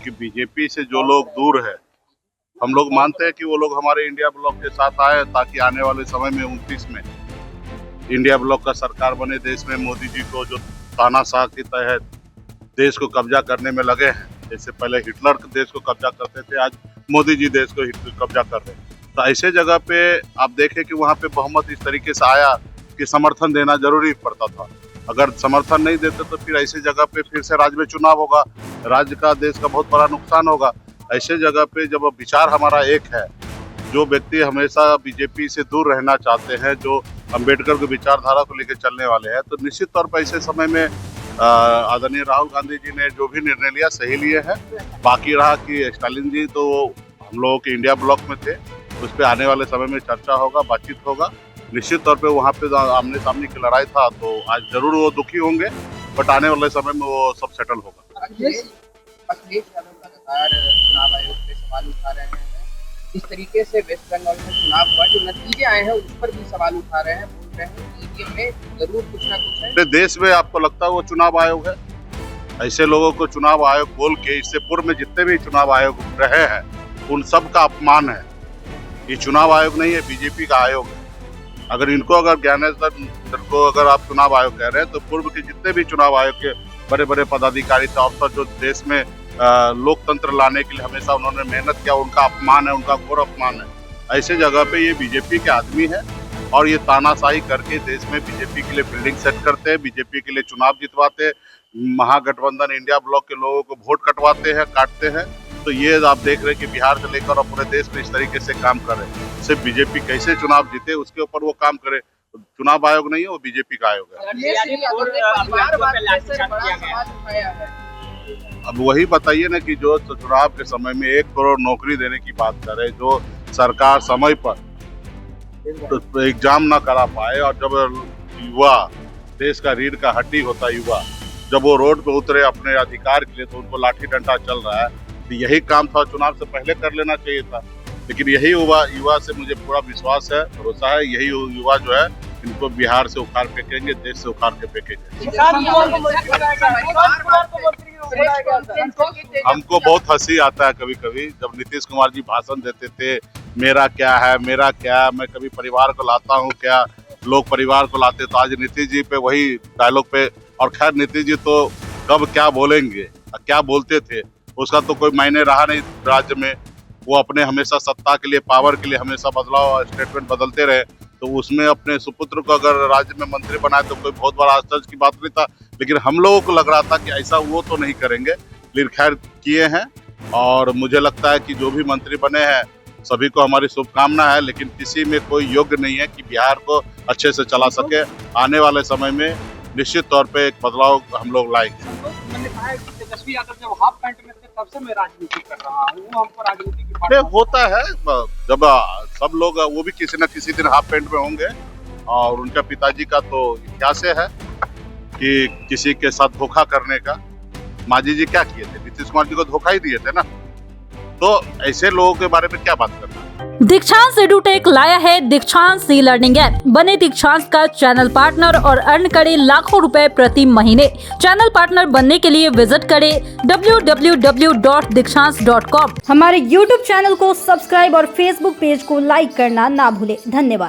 क्योंकि बीजेपी से जो लोग दूर है, हम लोग मानते हैं कि वो लोग हमारे इंडिया ब्लॉक के साथ आए ताकि आने वाले समय में 29 में इंडिया ब्लॉक का सरकार बने। देश में मोदी जी को जो तानाशाह के तहत देश को कब्जा करने में लगे हैं, जैसे पहले हिटलर देश को कब्जा करते थे, आज मोदी जी देश को कब्जा कर रहे हैं। तो ऐसे जगह पे आप देखें कि वहाँ पे बहुमत इस तरीके से आया कि समर्थन देना जरूरी पड़ता था। अगर समर्थन नहीं देते तो फिर ऐसी जगह पे फिर से राज्य में चुनाव होगा, राज्य का देश का बहुत बड़ा नुकसान होगा। ऐसे जगह पे जब विचार हमारा एक है, जो व्यक्ति हमेशा बीजेपी से दूर रहना चाहते हैं, जो अंबेडकर की विचारधारा को लेकर चलने वाले हैं, तो निश्चित तौर पर ऐसे समय में आदरणीय राहुल गांधी जी ने जो भी निर्णय लिया सही लिए हैं। बाकी रहा कि स्टालिन जी तो हम लोगों के इंडिया ब्लॉक में थे, उस पर आने वाले समय में चर्चा होगा, बातचीत होगा। निश्चित तौर पे वहाँ पे आमने सामने की लड़ाई था, तो आज जरूर वो दुखी होंगे, बट आने वाले समय में वो सब सेटल होगा। अखिलेश यादव लगातार चुनाव आयोग पे सवाल उठा रहे हैं। इस तरीके से वेस्ट बंगाल में चुनाव हुआ, जो नतीजे आए हैं उस पर भी सवाल उठा रहे हैं, बोल रहे हैं कि ईवीएम में जरूर कुछ ना कुछ है। देश में आपको लगता है वो चुनाव आयोग है? ऐसे लोगों को चुनाव आयोग बोल के, इससे पूर्व में जितने भी चुनाव आयोग रहे हैं उन सब का अपमान है। ये चुनाव आयोग नहीं है, बीजेपी का आयोग है। अगर ज्ञानेश्वर को अगर आप चुनाव आयोग कह रहे हैं, तो पूर्व के जितने भी चुनाव आयोग के बड़े बड़े पदाधिकारी थे, अफसर जो देश में लोकतंत्र लाने के लिए हमेशा उन्होंने मेहनत किया, उनका अपमान है, उनका घोर अपमान है। ऐसे जगह पे ये बीजेपी के आदमी है और ये तानाशाही करके देश में बीजेपी के लिए बिल्डिंग सेट करते हैं, बीजेपी के लिए चुनाव जितवाते हैं, महागठबंधन इंडिया ब्लॉक के लोगों को वोट कटवाते हैं, काटते हैं। तो ये आप देख रहे हैं कि बिहार से लेकर और पूरे देश में इस तरीके से काम कर रहे हैं। सिर्फ बीजेपी कैसे चुनाव जीते उसके ऊपर वो काम करे। तो चुनाव आयोग नहीं है, वो बीजेपी का आयोग है। अब वही बताइए ना कि जो चुनाव के समय में 1 करोड़ नौकरी देने की बात करे, जो सरकार समय पर तो एग्जाम ना करा पाए, और जब युवा देश का रीढ़ का हड्डी होता युवा, जब वो रोड पे उतरे अपने अधिकार के लिए, तो उनको लाठी डंडा चल रहा है। तो यही काम था, चुनाव से पहले कर लेना चाहिए था। लेकिन यही युवा से मुझे पूरा विश्वास है, भरोसा है, यही युवा जो है इनको बिहार से उखाड़ फेंकेंगे, देश से उखाड़ के फेंकेंगे। हमको बहुत हंसी आता है कभी कभी जब नीतीश कुमार जी भाषण देते थे, मेरा क्या है, मेरा क्या, मैं कभी परिवार को लाता हूँ क्या, लोग परिवार को लाते। तो आज नीतीश जी पे वही डायलॉग पे, और खैर नीतीश जी तो कब क्या बोलेंगे, क्या बोलते थे उसका तो कोई मायने रहा नहीं राज्य में। वो अपने हमेशा सत्ता के लिए, पावर के लिए हमेशा बदलाव स्टेटमेंट बदलते रहे। तो उसमें अपने सुपुत्र को अगर राज्य में मंत्री बनाए तो कोई बहुत बड़ा आश्चर्य की बात नहीं था। लेकिन हम लोगों को लग रहा था कि ऐसा वो तो नहीं करेंगे, लेकिन खैर किए हैं। और मुझे लगता है कि जो भी मंत्री बने हैं सभी को हमारी शुभकामना है, लेकिन किसी में कोई योग्य नहीं है कि बिहार को अच्छे से चला सके। आने वाले समय में निश्चित तौर पे एक बदलाव हम लोग लाएंगे। तेजस्वी यादव जब हाफ पैंट में थे तब से मैं राजनीति कर रहा हूँ, वो हमको राजनीति की होता है जब सब लोग, वो भी किसी न किसी दिन हाफ पैंट में होंगे। और उनका पिताजी का तो इतिहास है कि किसी के साथ धोखा करने का। मांझी जी क्या किए थे, नीतीश कुमार जी को धोखा ही दिए थे ना। तो ऐसे लोगों के बारे में क्या बात करना। दीक्षांत एडुटेक लाया है दीक्षांत सी लर्निंग ऐप। बने दीक्षांत का चैनल पार्टनर और अर्न करें लाखों रुपए प्रति महीने। चैनल पार्टनर बनने के लिए विजिट करें www.dikshans.com। हमारे YouTube चैनल को सब्सक्राइब और Facebook पेज को लाइक करना ना भूलें। धन्यवाद।